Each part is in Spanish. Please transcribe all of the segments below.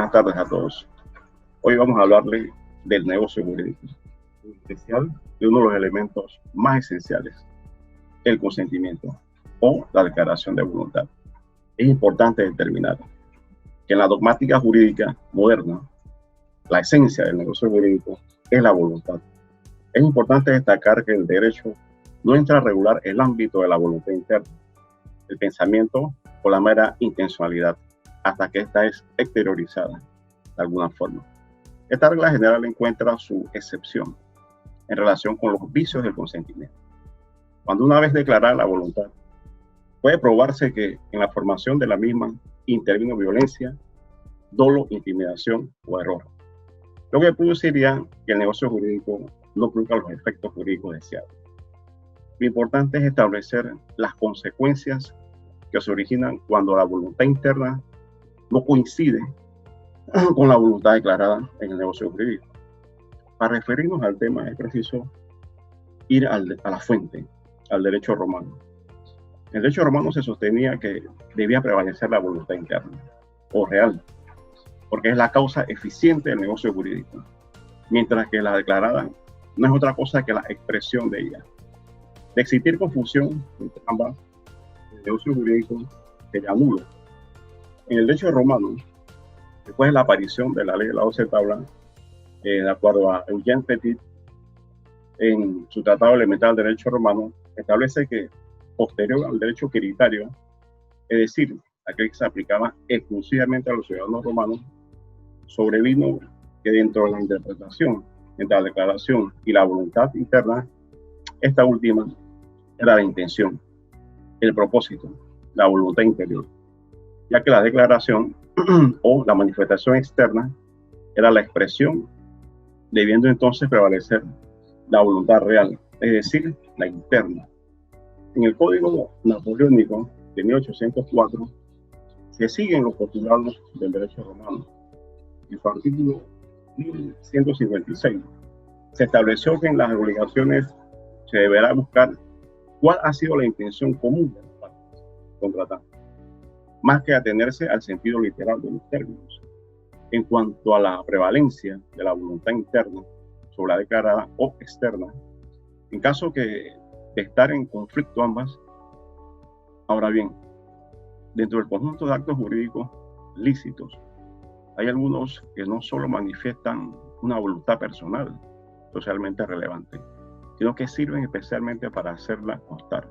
buenas tardes a todos. Hoy vamos a hablarle del negocio jurídico, en especial de uno de los elementos más esenciales, el consentimiento o la declaración de voluntad. Es importante determinar que en la dogmática jurídica moderna, la esencia del negocio jurídico es la voluntad. Es importante destacar que el derecho no entra a regular el ámbito de la voluntad interna, el pensamiento o la mera intencionalidad, hasta que ésta es exteriorizada de alguna forma. Esta regla general encuentra su excepción en relación con los vicios del consentimiento. Cuando una vez declarada la voluntad, puede probarse que en la formación de la misma intervino violencia, dolo, intimidación o error, lo que produciría que el negocio jurídico no produzca los efectos jurídicos deseados. Lo importante es establecer las consecuencias que se originan cuando la voluntad interna no coincide con la voluntad declarada en el negocio jurídico. Para referirnos al tema es preciso ir a la fuente, al derecho romano. En el derecho romano se sostenía que debía prevalecer la voluntad interna o real, porque es la causa eficiente del negocio jurídico, mientras que la declarada no es otra cosa que la expresión de ella. De existir confusión entre ambas, el negocio jurídico sería nulo. En el derecho romano, después de la aparición de la ley de la 12 tabla, de acuerdo a Eugène Petit, en su Tratado Elemental del Derecho Romano, establece que posterior al derecho quiritario, es decir, aquel que se aplicaba exclusivamente a los ciudadanos romanos, sobrevino que dentro de la interpretación entre la declaración y la voluntad interna, esta última era la intención, el propósito, la voluntad interior, ya que la declaración o la manifestación externa era la expresión, debiendo entonces prevalecer la voluntad real, es decir, la interna. En el Código Napoleónico de 1804 se siguen los postulados del derecho romano. En su artículo 1156 se estableció que en las obligaciones se deberá buscar cuál ha sido la intención común de las partes contratantes, más que atenerse al sentido literal de los términos. En cuanto a la prevalencia de la voluntad interna sobre la declarada o externa, en caso de estar en conflicto ambas, ahora bien, dentro del conjunto de actos jurídicos lícitos, hay algunos que no solo manifiestan una voluntad personal socialmente relevante, sino que sirven especialmente para hacerla constar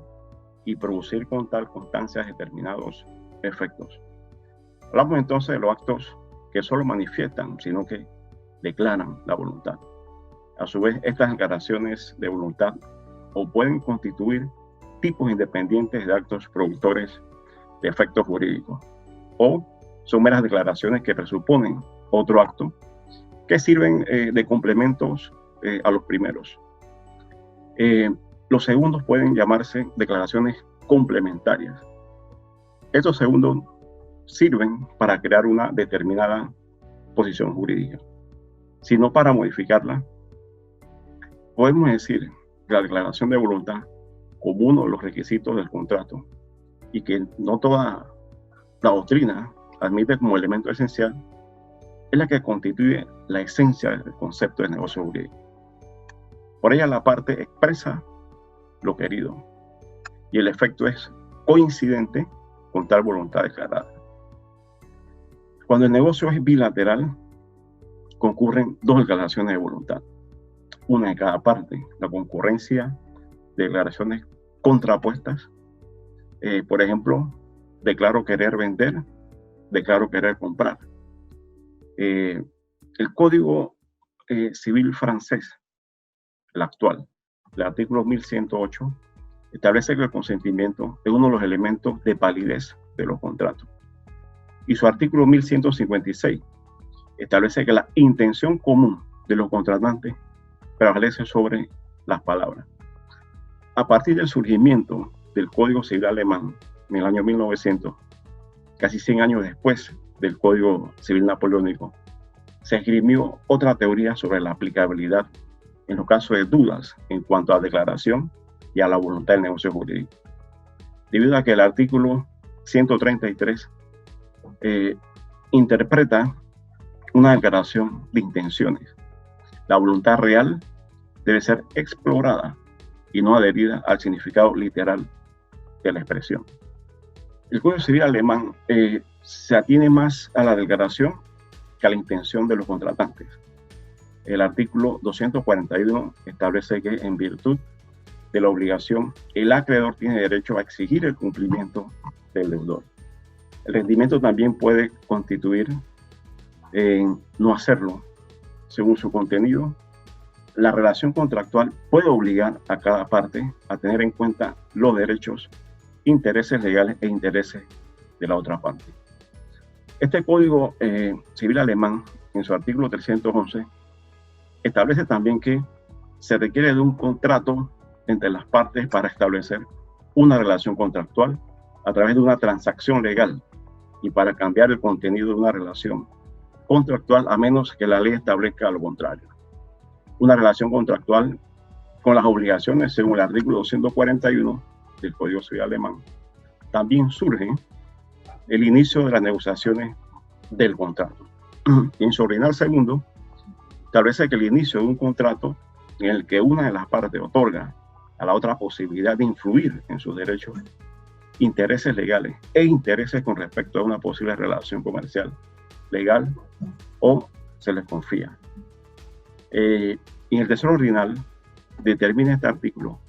y producir con tal constancia determinados efectos. Hablamos entonces de los actos que solo manifiestan, sino que declaran la voluntad. A su vez, estas declaraciones de voluntad o pueden constituir tipos independientes de actos productores de efectos jurídicos, o son meras declaraciones que presuponen otro acto que sirven de complementos a los primeros. Los segundos pueden llamarse declaraciones complementarias. Estos segundos sirven para crear una determinada posición jurídica, sino para modificarla. Podemos decir que la declaración de voluntad como uno de los requisitos del contrato, y que no toda la doctrina admite como elemento esencial, es la que constituye la esencia del concepto de negocio jurídico. Por ella la parte expresa lo querido y el efecto es coincidente con tal voluntad declarada. Cuando el negocio es bilateral, concurren dos declaraciones de voluntad, una de cada parte, la concurrencia de declaraciones contrapuestas. Por ejemplo, declaro querer vender, declaro querer comprar. El Código Civil francés, el actual, el artículo 1108, establece que el consentimiento es uno de los elementos de validez de los contratos. Y su artículo 1156 establece que la intención común de los contratantes prevalece sobre las palabras. A partir del surgimiento del Código Civil alemán en el año 1900, casi 100 años después del Código Civil napoleónico, se esgrimió otra teoría sobre la aplicabilidad en los casos de dudas en cuanto a declaración y a la voluntad del negocio jurídico. Debido a que el artículo 133 interpreta una declaración de intenciones. La voluntad real debe ser explorada y no adherida al significado literal de la expresión. El Código Civil alemán se atiene más a la declaración que a la intención de los contratantes. El artículo 241 establece que en virtud de la obligación, el acreedor tiene derecho a exigir el cumplimiento del deudor. El rendimiento también puede constituir en no hacerlo. Según su contenido, la relación contractual puede obligar a cada parte a tener en cuenta los derechos, intereses legales e intereses de la otra parte. Este Código Civil alemán, en su artículo 311, establece también que se requiere de un contrato entre las partes para establecer una relación contractual a través de una transacción legal y para cambiar el contenido de una relación contractual a menos que la ley establezca lo contrario. Una relación contractual con las obligaciones según el artículo 241 del Código Civil alemán. También surge el inicio de las negociaciones del contrato. En su ordinal segundo, establece que el inicio de un contrato en el que una de las partes otorga a la otra posibilidad de influir en sus derechos, intereses legales e intereses con respecto a una posible relación comercial, legal o se les confía. En el tercer ordinal determina este artículo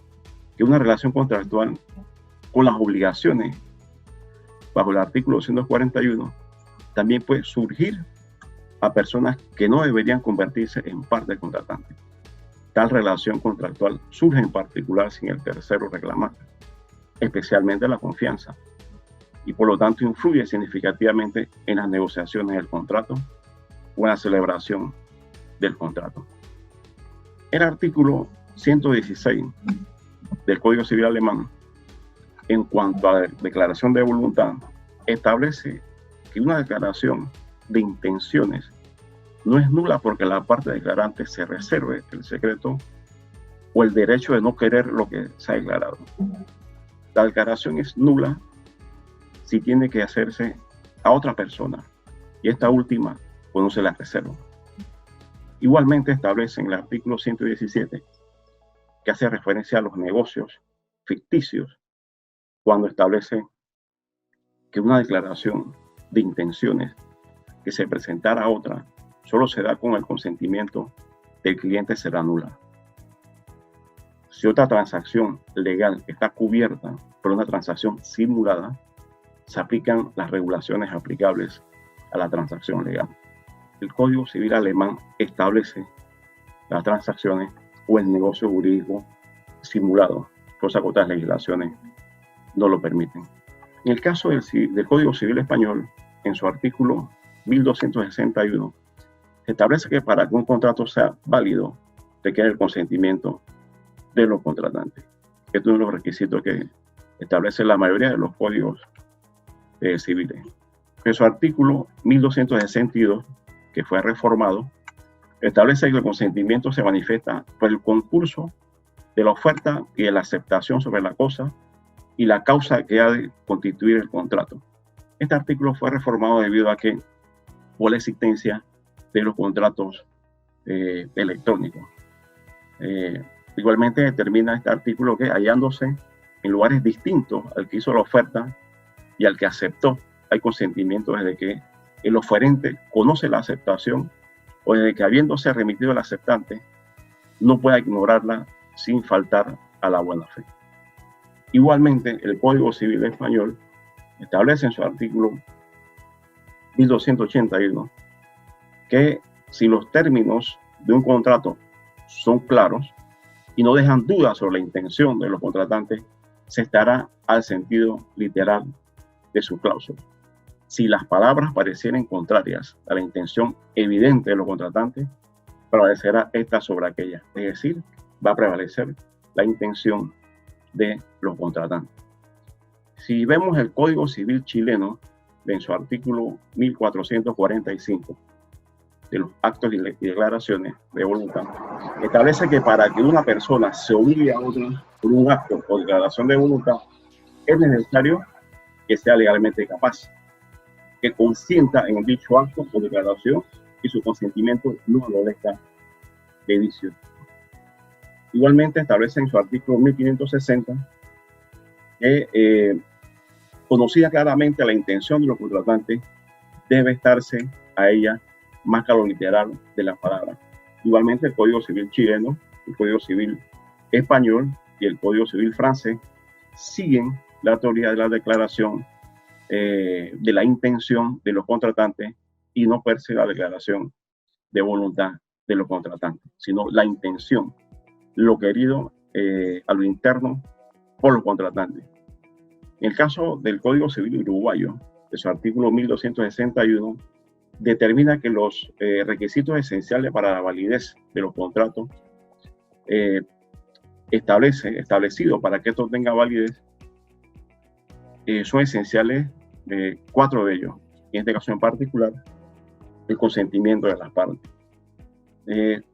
que una relación contractual con las obligaciones bajo el artículo 241 también puede surgir a personas que no deberían convertirse en parte contratante. Tal relación contractual surge en particular sin el tercero reclamante, especialmente la confianza, y por lo tanto influye significativamente en las negociaciones del contrato o en la celebración del contrato. El artículo 116 del Código Civil alemán, en cuanto a la declaración de voluntad, establece que una declaración de intenciones no es nula porque la parte declarante se reserve el secreto o el derecho de no querer lo que se ha declarado. La declaración es nula si tiene que hacerse a otra persona y esta última conoce la reserva. Igualmente establece en el artículo 117 que hace referencia a los negocios ficticios cuando establece que una declaración de intenciones que se presentara a otra solo se da con el consentimiento del cliente será nula. Si otra transacción legal está cubierta por una transacción simulada, se aplican las regulaciones aplicables a la transacción legal. El Código Civil alemán establece las transacciones o el negocio jurídico simulado, cosa que otras legislaciones no lo permiten. En el caso del Código Civil español, en su artículo 1261, se establece que para que un contrato sea válido requiere el consentimiento de los contratantes. Este es uno de los requisitos que establece la mayoría de los códigos civiles. En su artículo 1262, que fue reformado, establece que el consentimiento se manifiesta por el concurso de la oferta y de la aceptación sobre la cosa y la causa que ha de constituir el contrato. Este artículo fue reformado debido a que por la existencia de los contratos electrónicos. Igualmente determina este artículo que hallándose en lugares distintos al que hizo la oferta y al que aceptó, hay consentimiento desde que el oferente conoce la aceptación o desde que habiéndose remitido el aceptante no pueda ignorarla sin faltar a la buena fe. Igualmente, el Código Civil español establece en su artículo 1281 que si los términos de un contrato son claros y no dejan dudas sobre la intención de los contratantes, se estará al sentido literal de su cláusula. Si las palabras parecieran contrarias a la intención evidente de los contratantes, prevalecerá esta sobre aquella, es decir, va a prevalecer la intención de los contratantes. Si vemos el Código Civil chileno, en su artículo 1445, de los actos y declaraciones de voluntad, establece que para que una persona se obligue a otra por un acto o declaración de voluntad, es necesario que sea legalmente capaz, que consienta en dicho acto o declaración y su consentimiento no adolezca de vicio. Igualmente establece en su artículo 1560 que conocida claramente la intención de los contratantes, debe estarse a ella más que a lo literal de las palabras. Igualmente el Código Civil chileno, el Código Civil español y el Código Civil francés siguen la teoría de la declaración de la intención de los contratantes y no per se la declaración de voluntad de los contratantes, sino la intención, lo querido a lo interno por los contratantes. En el caso del Código Civil uruguayo, de su artículo 1261, determina que los requisitos esenciales para la validez de los contratos establecidos para que esto tenga validez son esenciales, 4 de ellos. En este caso en particular, el consentimiento de las partes.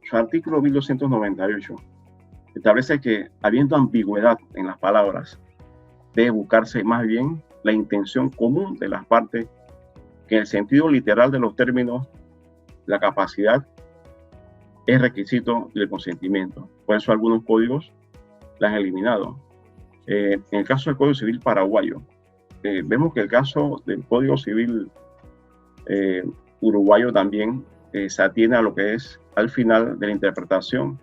Su artículo 1298 establece que, habiendo ambigüedad en las palabras, debe buscarse más bien la intención común de las partes, que en el sentido literal de los términos, la capacidad es requisito del consentimiento. Por eso algunos códigos las han eliminado. En el caso del Código Civil paraguayo, vemos que el caso del Código Civil uruguayo también se atiene a lo que es, al final de la interpretación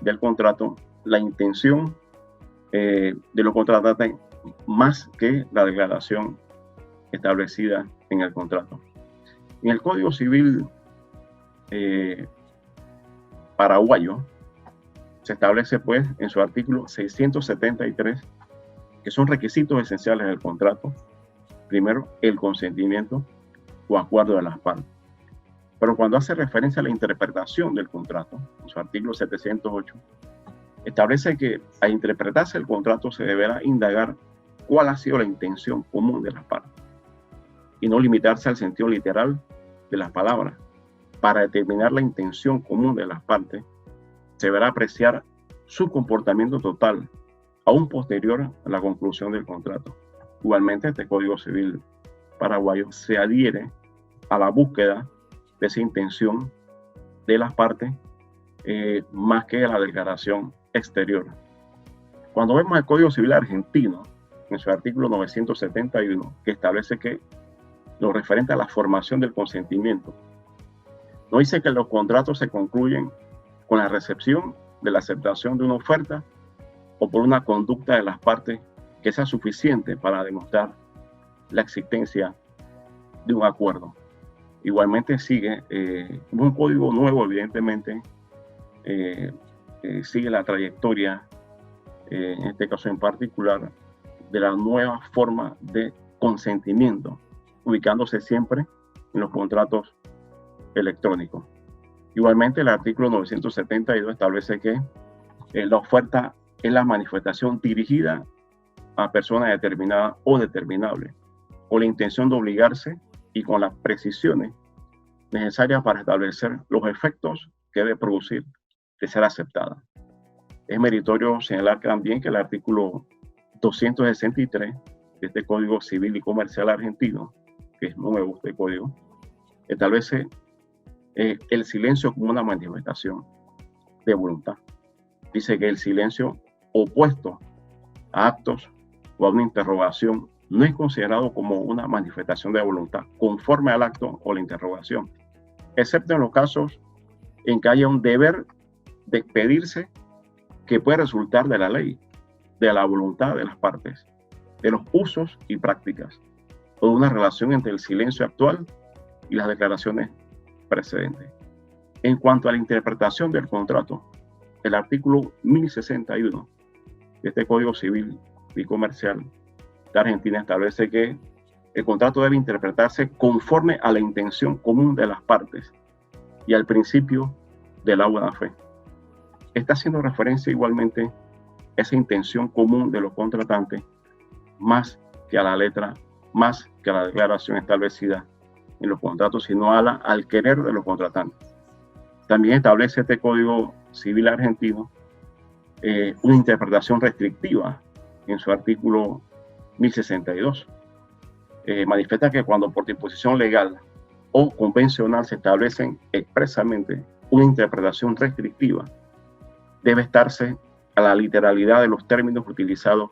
del contrato, la intención de los contratantes más que la declaración establecida en el contrato. En el Código Civil paraguayo se establece pues en su artículo 673 que son requisitos esenciales del contrato. Primero, el consentimiento o acuerdo de las partes. Pero cuando hace referencia a la interpretación del contrato, en su artículo 708, establece que al interpretarse el contrato se deberá indagar cuál ha sido la intención común de las partes y no limitarse al sentido literal de las palabras. Para determinar la intención común de las partes, se deberá apreciar su comportamiento total, aún posterior a la conclusión del contrato. Igualmente, este Código Civil paraguayo se adhiere a la búsqueda de esa intención de las partes más que a la declaración exterior. Cuando vemos el Código Civil argentino, en su artículo 971, que establece que lo referente a la formación del consentimiento, no dice que los contratos se concluyen con la recepción de la aceptación de una oferta o por una conducta de las partes que sea suficiente para demostrar la existencia de un acuerdo. Igualmente sigue un código nuevo, evidentemente, sigue la trayectoria, en este caso en particular, de la nueva forma de consentimiento, ubicándose siempre en los contratos electrónicos. Igualmente, el artículo 972 establece que la oferta es la manifestación dirigida a persona determinada o determinable, con la intención de obligarse y con las precisiones necesarias para establecer los efectos que debe producir de ser aceptada. Es meritorio señalar también que el artículo 263 de este Código Civil y Comercial argentino, que es nuevo este código, establece el silencio como una manifestación de voluntad. Dice que el silencio opuesto a actos o a una interrogación no es considerado como una manifestación de voluntad conforme al acto o la interrogación, excepto en los casos en que haya un deber de expedirse que puede resultar de la ley, de la voluntad de las partes, de los usos y prácticas, o de una relación entre el silencio actual y las declaraciones precedentes. En cuanto a la interpretación del contrato, el artículo 1061 de este Código Civil y Comercial de Argentina establece que el contrato debe interpretarse conforme a la intención común de las partes y al principio de la buena fe. Está haciendo referencia igualmente a esa intención común de los contratantes más que a la letra, más que a la declaración establecida en los contratos, sino al querer de los contratantes. También establece este Código Civil argentino una interpretación restrictiva en su artículo 1062. Manifiesta que cuando por disposición legal o convencional se establecen expresamente una interpretación restrictiva, debe estarse a la literalidad de los términos utilizados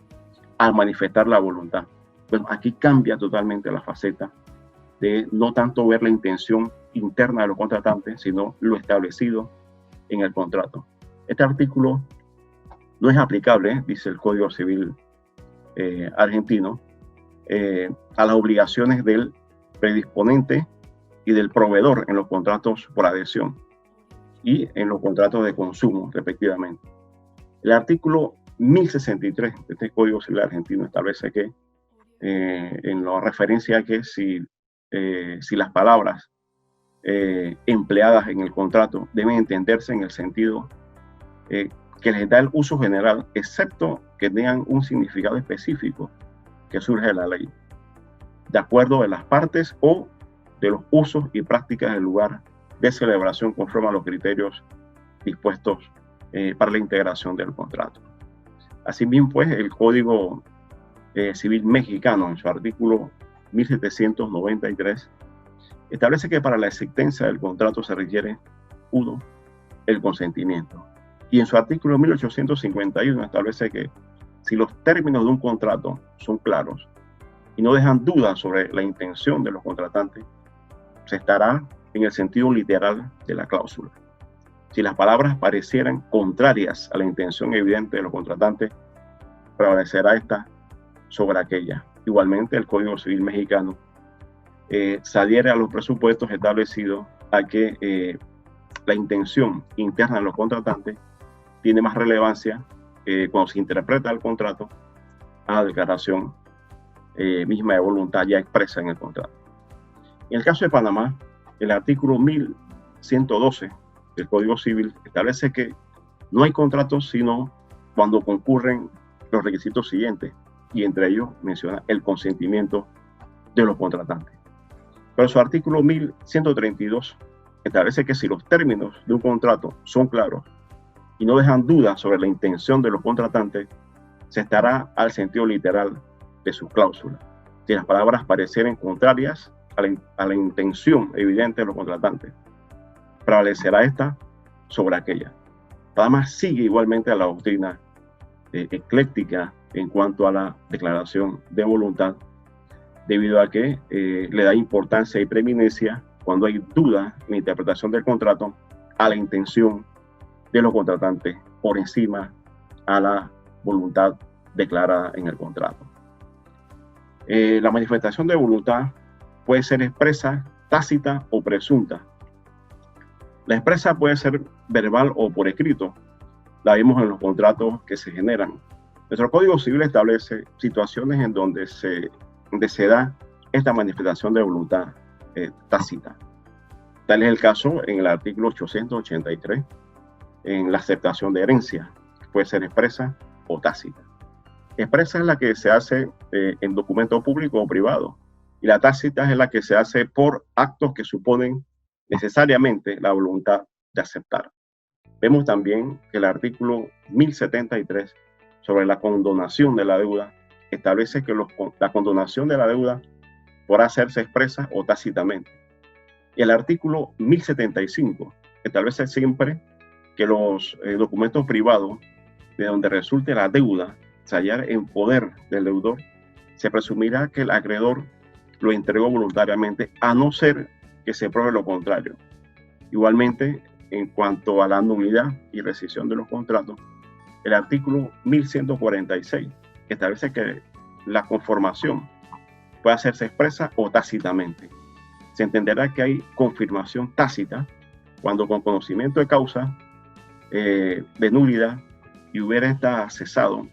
al manifestar la voluntad. Bueno, aquí cambia totalmente la faceta de no tanto ver la intención interna de los contratantes, sino lo establecido en el contrato. Este artículo no es aplicable, dice el Código Civil argentino, a las obligaciones del predisponente y del proveedor en los contratos por adhesión y en los contratos de consumo, respectivamente. El artículo 1063 de este Código Civil argentino establece que, en la referencia a que si las palabras empleadas en el contrato deben entenderse en el sentido que les da el uso general, excepto que tengan un significado específico que surge de la ley, de acuerdo de las partes o de los usos y prácticas del lugar de celebración conforme a los criterios dispuestos para la integración del contrato. Asimismo, pues, el Código Civil mexicano, en su artículo 1793, establece que para la existencia del contrato se requiere, 1, el consentimiento. Y en su artículo 1851 establece que si los términos de un contrato son claros y no dejan dudas sobre la intención de los contratantes, se estará en el sentido literal de la cláusula. Si las palabras parecieran contrarias a la intención evidente de los contratantes, prevalecerá esta sobre aquella. Igualmente, el Código Civil mexicano se adhiere a los presupuestos establecidos a que la intención interna de los contratantes tiene más relevancia cuando se interpreta el contrato a la declaración misma de voluntad ya expresa en el contrato. En el caso de Panamá, el artículo 1112 del Código Civil establece que no hay contratos sino cuando concurren los requisitos siguientes, y entre ellos menciona el consentimiento de los contratantes. Pero su artículo 1132 establece que si los términos de un contrato son claros y no dejan dudas sobre la intención de los contratantes, se estará al sentido literal de su cláusula. Si las palabras parecieren contrarias a la intención evidente de los contratantes, prevalecerá esta sobre aquella. Panamá sigue igualmente a la doctrina ecléctica en cuanto a la declaración de voluntad, debido a que le da importancia y preeminencia cuando hay duda en la interpretación del contrato a la intención de los contratantes por encima a la voluntad declarada en el contrato. La manifestación de voluntad puede ser expresa, tácita o presunta. La expresa puede ser verbal o por escrito. La vimos en los contratos que se generan. Nuestro Código Civil establece situaciones en donde se da esta manifestación de voluntad tácita. Tal es el caso en el artículo 883, en la aceptación de herencia, que puede ser expresa o tácita. Expresa es la que se hace en documento público o privado, y la tácita es la que se hace por actos que suponen necesariamente la voluntad de aceptar. Vemos también que el artículo 1073 sobre la condonación de la deuda establece que la condonación de la deuda podrá hacerse expresa o tácitamente. Y el artículo 1075 establece siempre que los documentos privados de donde resulte la deuda se hallar en poder del deudor, se presumirá que el acreedor lo entregó voluntariamente, a no ser que se pruebe lo contrario. Igualmente, en cuanto a la nulidad y rescisión de los contratos, el artículo 1146 establece que la conformación puede hacerse expresa o tácitamente. Se entenderá que hay confirmación tácita cuando con conocimiento de causa de nulidad y hubiera esta cesado,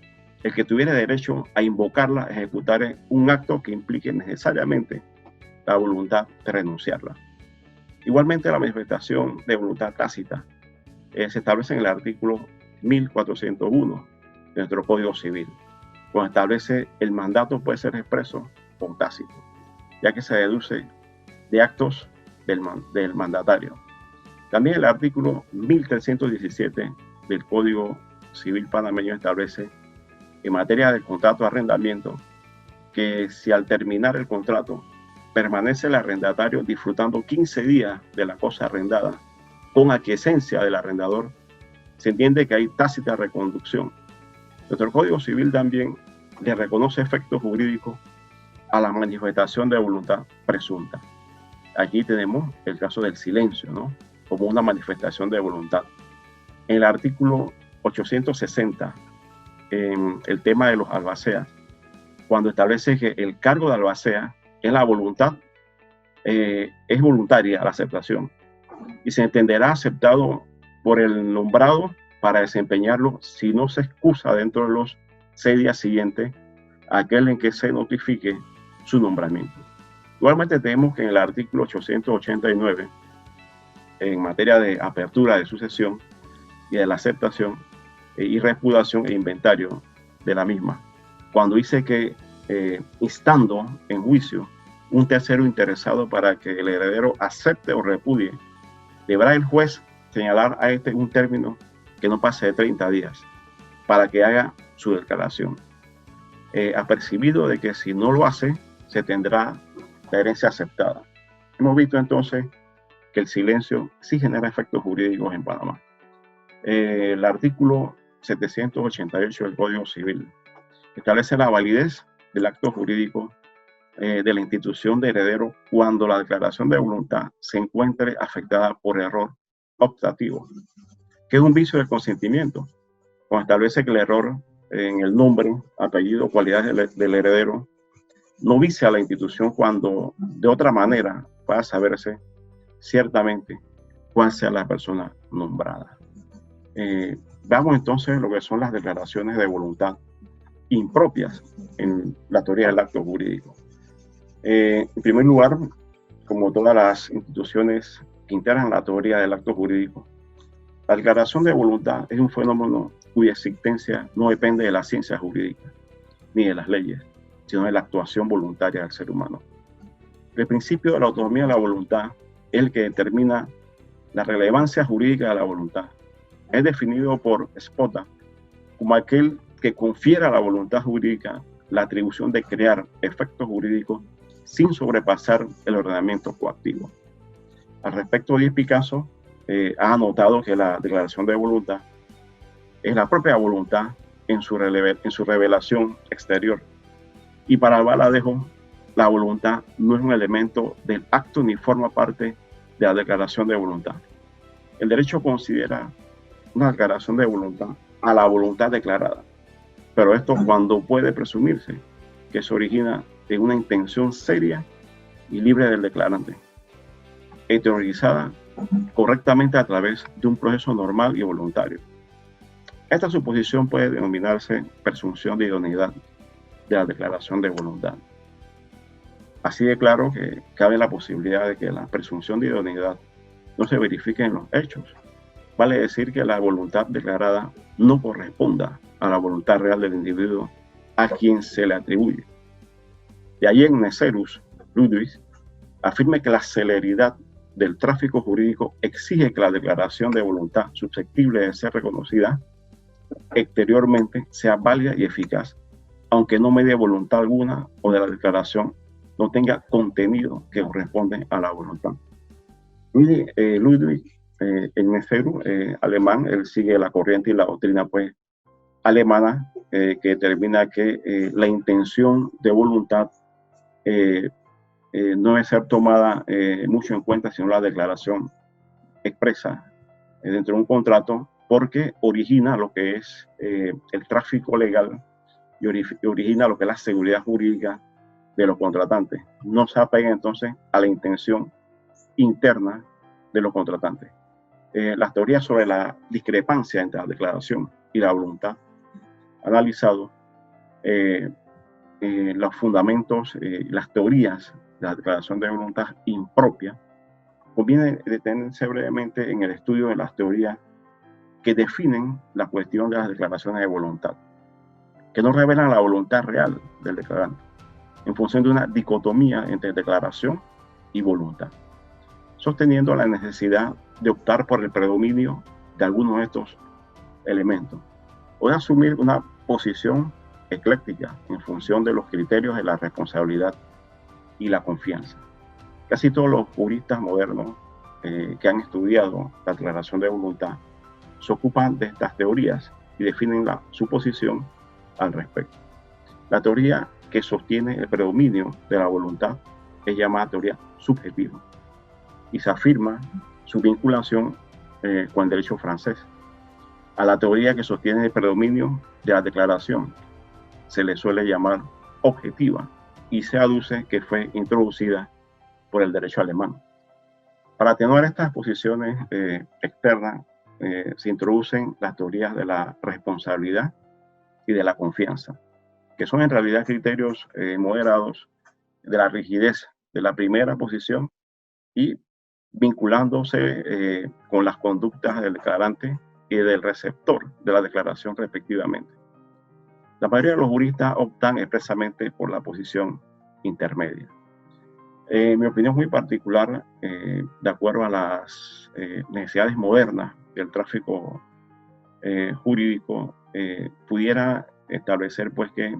el que tuviera derecho a invocarla, ejecutar un acto que implique necesariamente la voluntad de renunciarla. Igualmente, la manifestación de voluntad tácita se establece en el artículo 1401 de nuestro Código Civil, cuando establece el mandato puede ser expreso o tácito, ya que se deduce de actos del mandatario. También el artículo 1317 del Código Civil panameño establece en materia del contrato de arrendamiento que si al terminar el contrato permanece el arrendatario disfrutando 15 días de la cosa arrendada con aquiescencia del arrendador, se entiende que hay tácita reconducción. Nuestro Código Civil también le reconoce efectos jurídicos a la manifestación de voluntad presunta. Aquí tenemos el caso del silencio, ¿no?, como una manifestación de voluntad. En el artículo 860, en el tema de los albaceas, cuando establece que el cargo de albacea es la voluntad, es voluntaria la aceptación y se entenderá aceptado por el nombrado para desempeñarlo si no se excusa dentro de los 6 días siguientes a aquel en que se notifique su nombramiento. Igualmente tenemos que en el artículo 889, en materia de apertura de sucesión y de la aceptación y repudiación e inventario de la misma, cuando dice que instando en juicio un tercero interesado para que el heredero acepte o repudie, deberá el juez señalar a este un término que no pase de 30 días para que haga su declaración, apercibido de que si no lo hace, se tendrá la herencia aceptada. Hemos visto entonces que el silencio sí genera efectos jurídicos en Panamá. El artículo 788 del Código Civil establece la validez del acto jurídico de la institución de heredero cuando la declaración de voluntad se encuentre afectada por error optativo, que es un vicio del consentimiento, cuando establece que el error en el nombre, apellido, cualidades del heredero no vicia a la institución cuando de otra manera pueda saberse ciertamente cuál sea la persona nombrada. Veamos entonces lo que son las declaraciones de voluntad impropias en la teoría del acto jurídico. En primer lugar, como todas las instituciones que integran la teoría del acto jurídico, la declaración de voluntad es un fenómeno cuya existencia no depende de la ciencia jurídica ni de las leyes, sino de la actuación voluntaria del ser humano. El principio de la autonomía de la voluntad es el que determina la relevancia jurídica de la voluntad. Es definido por Spota como aquel que confiere a la voluntad jurídica la atribución de crear efectos jurídicos sin sobrepasar el ordenamiento coactivo. Al respecto, Díaz Picasso ha anotado que la declaración de voluntad es la propia voluntad en su revelación exterior. Y para Albaladejo, la voluntad no es un elemento del acto ni forma parte de la declaración de voluntad. El derecho considera una declaración de voluntad a la voluntad declarada, pero esto cuando puede presumirse que se origina de una intención seria y libre del declarante, exteriorizada correctamente a través de un proceso normal y voluntario. Esta suposición puede denominarse presunción de idoneidad de la declaración de voluntad. Así de claro que cabe la posibilidad de que la presunción de idoneidad no se verifique en los hechos. Vale decir que la voluntad declarada no corresponda a la voluntad real del individuo a quien se le atribuye. De ahí en Neserus, Ludwig afirma que la celeridad del tráfico jurídico exige que la declaración de voluntad susceptible de ser reconocida exteriormente sea válida y eficaz, aunque no medie voluntad alguna o de la declaración no tenga contenido que corresponde a la voluntad. Ludwig en Neserus, alemán, él sigue la corriente y la doctrina pues alemana que determina que la intención de voluntad no debe ser tomada mucho en cuenta, sino la declaración expresa dentro de un contrato, porque origina lo que es el tráfico legal y origina lo que es la seguridad jurídica de los contratantes. No se apega entonces a la intención interna de los contratantes. Las teorías sobre la discrepancia entre la declaración y la voluntad analizado los fundamentos, las teorías de la declaración de voluntad impropia. Conviene detenerse brevemente en el estudio de las teorías que definen la cuestión de las declaraciones de voluntad, que no revelan la voluntad real del declarante, en función de una dicotomía entre declaración y voluntad, sosteniendo la necesidad de optar por el predominio de algunos de estos elementos, o de asumir una posición ecléctica en función de los criterios de la responsabilidad y la confianza. Casi todos los juristas modernos que han estudiado la declaración de voluntad se ocupan de estas teorías y definen su posición al respecto. La teoría que sostiene el predominio de la voluntad es llamada teoría subjetiva y se afirma su vinculación con el derecho francés. A la teoría que sostiene el predominio de la declaración se le suele llamar objetiva y se aduce que fue introducida por el derecho alemán. Para atenuar estas posiciones externas, se introducen las teorías de la responsabilidad y de la confianza, que son en realidad criterios moderados de la rigidez de la primera posición y vinculándose con las conductas del declarante y del receptor de la declaración respectivamente. La mayoría de los juristas optan expresamente por la posición intermedia. Mi opinión muy particular, de acuerdo a las necesidades modernas del tráfico jurídico, pudiera establecer pues que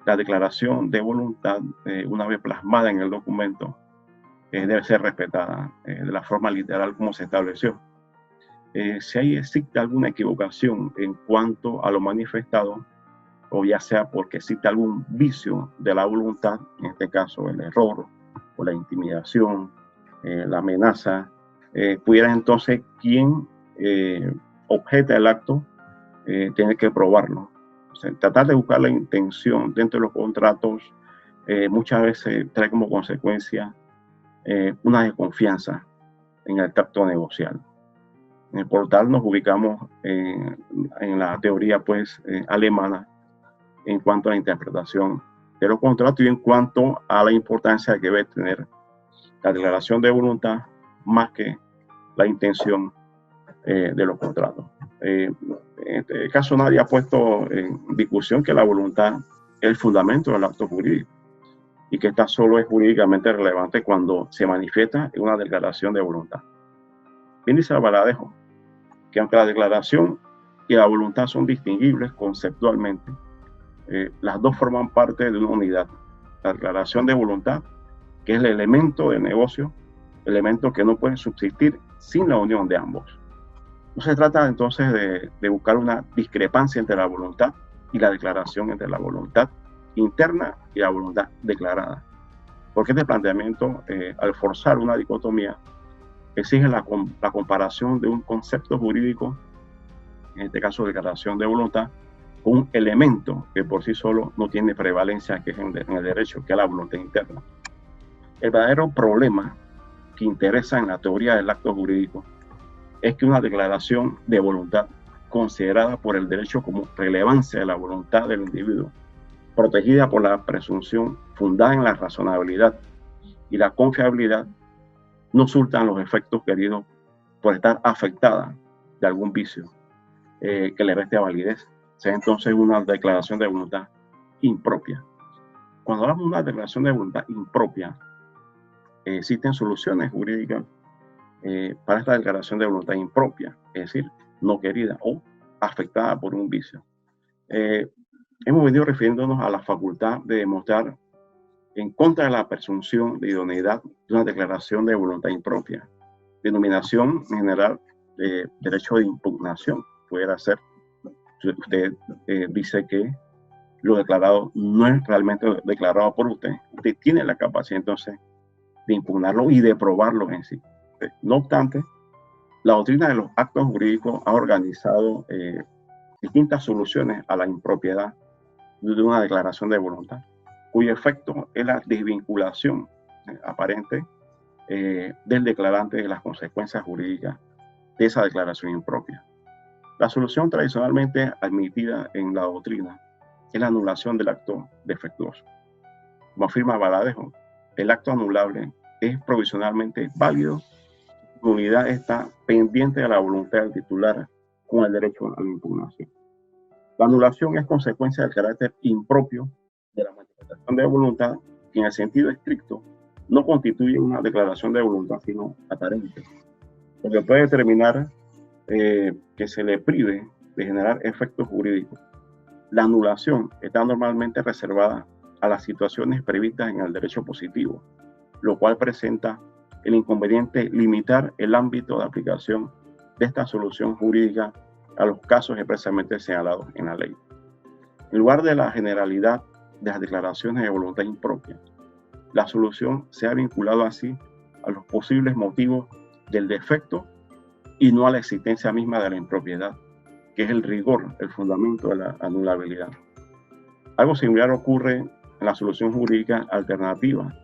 la declaración de voluntad, una vez plasmada en el documento, debe ser respetada de la forma literal como se estableció. Si existe alguna equivocación en cuanto a lo manifestado, o ya sea porque existe algún vicio de la voluntad, en este caso el error o la intimidación, la amenaza, pudiera entonces quien objeta el acto tiene que probarlo. O sea, tratar de buscar la intención dentro de los contratos muchas veces trae como consecuencia una desconfianza en el acto negocial. Por tal nos ubicamos en la teoría pues alemana en cuanto a la interpretación de los contratos y en cuanto a la importancia que debe tener la declaración de voluntad más que la intención de los contratos. En este caso nadie ha puesto en discusión que la voluntad es el fundamento del acto jurídico y que esta solo es jurídicamente relevante cuando se manifiesta en una declaración de voluntad. Bien dice Albaladejo que aunque la declaración y la voluntad son distinguibles conceptualmente, las dos forman parte de una unidad. La declaración de voluntad, que es el elemento de negocio, elemento que no puede subsistir sin la unión de ambos. No se trata entonces de buscar una discrepancia entre la voluntad y la declaración, entre la voluntad interna y la voluntad declarada. Porque este planteamiento, al forzar una dicotomía, exige la comparación de un concepto jurídico, en este caso declaración de voluntad, con un elemento que por sí solo no tiene prevalencia, que es en el derecho, que es la voluntad interna. El verdadero problema que interesa en la teoría del acto jurídico es que una declaración de voluntad considerada por el derecho como relevancia de la voluntad del individuo, protegida por la presunción fundada en la razonabilidad y la confiabilidad, no surtan los efectos queridos por estar afectada de algún vicio que le reste validez. Sea entonces una declaración de voluntad impropia. Cuando hablamos de una declaración de voluntad impropia, existen soluciones jurídicas para esta declaración de voluntad impropia, es decir, no querida o afectada por un vicio. Hemos venido refiriéndonos a la facultad de demostrar en contra de la presunción de idoneidad de una declaración de voluntad impropia. Denominación general de derecho de impugnación pudiera ser. Usted dice que lo declarado no es realmente declarado por usted. Usted tiene la capacidad entonces de impugnarlo y de probarlo en sí. No obstante, la doctrina de los actos jurídicos ha organizado distintas soluciones a la impropiedad de una declaración de voluntad, cuyo efecto es la desvinculación aparente del declarante de las consecuencias jurídicas de esa declaración impropia. La solución tradicionalmente admitida en la doctrina es la anulación del acto defectuoso. Como afirma Albaladejo, el acto anulable es provisionalmente válido, la unidad está pendiente de la voluntad del titular con el derecho a la impugnación. La anulación es consecuencia del carácter impropio de la manifestación de voluntad, que en el sentido estricto no constituye una declaración de voluntad, sino aparente, lo que puede determinar que se le prive de generar efectos jurídicos. La anulación está normalmente reservada a las situaciones previstas en el derecho positivo, lo cual presenta el inconveniente limitar el ámbito de aplicación de esta solución jurídica a los casos expresamente señalados en la ley. En lugar de la generalidad de las declaraciones de voluntad impropia, la solución se ha vinculado así a los posibles motivos del defecto y no a la existencia misma de la impropiedad, que es el rigor, el fundamento de la anulabilidad. Algo similar ocurre en la solución jurídica alternativa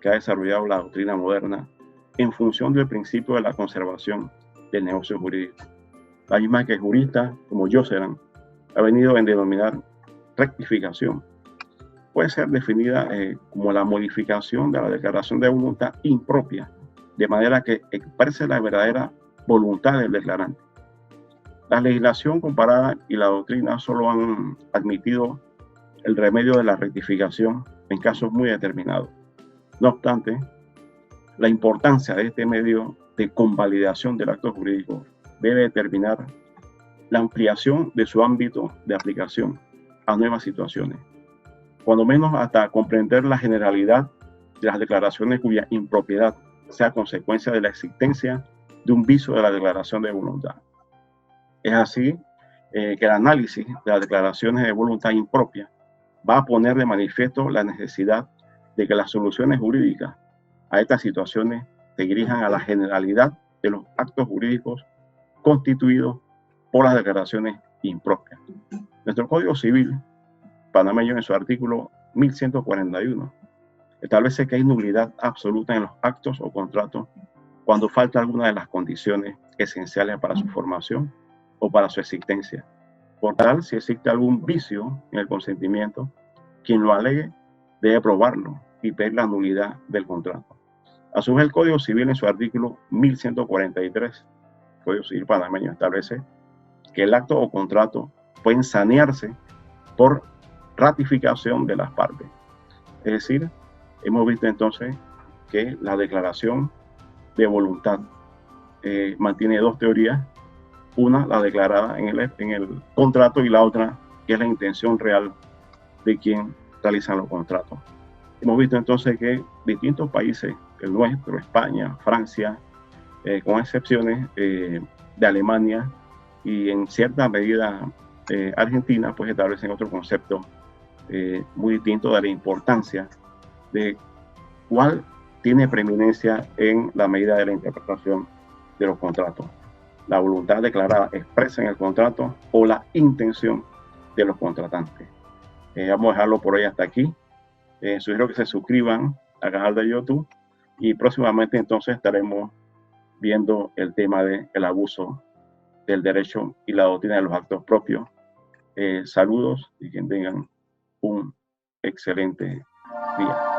que ha desarrollado la doctrina moderna en función del principio de la conservación del negocio jurídico. La misma que juristas como Josserand ha venido a denominar rectificación. Puede ser definida como la modificación de la declaración de voluntad impropia, de manera que exprese la verdadera voluntad del declarante. La legislación comparada y la doctrina solo han admitido el remedio de la rectificación en casos muy determinados. No obstante, la importancia de este medio de convalidación del acto jurídico debe determinar la ampliación de su ámbito de aplicación a nuevas situaciones, cuando menos hasta comprender la generalidad de las declaraciones cuya impropiedad sea consecuencia de la existencia de un vicio de la declaración de voluntad. Es así que el análisis de las declaraciones de voluntad impropia va a poner de manifiesto la necesidad de que las soluciones jurídicas a estas situaciones se dirijan a la generalidad de los actos jurídicos constituidos por las declaraciones impropias. Nuestro Código Civil panameño, en su artículo 1141, establece que hay nulidad absoluta en los actos o contratos cuando falta alguna de las condiciones esenciales para su formación o para su existencia. Por tal, si existe algún vicio en el consentimiento, quien lo alegue debe probarlo y pedir la nulidad del contrato. A su vez, el Código Civil, en su artículo 1143, el Código Civil panameño, establece que el acto o contrato pueden sanearse por ratificación de las partes. Es decir, hemos visto entonces que la declaración de voluntad mantiene dos teorías. Una, la declarada en el contrato, y la otra, que es la intención real de quien realiza los contratos. Hemos visto entonces que distintos países, el nuestro, España, Francia, con excepciones de Alemania y en cierta medida Argentina, pues establecen otro concepto muy distinto de la importancia de cuál tiene preeminencia en la medida de la interpretación de los contratos. La voluntad declarada expresa en el contrato o la intención de los contratantes. Vamos a dejarlo por hoy hasta aquí. Sugiero que se suscriban al canal de YouTube y próximamente entonces estaremos viendo el tema del abuso del derecho y la doctrina de los actos propios. Saludos y que tengan un excelente día.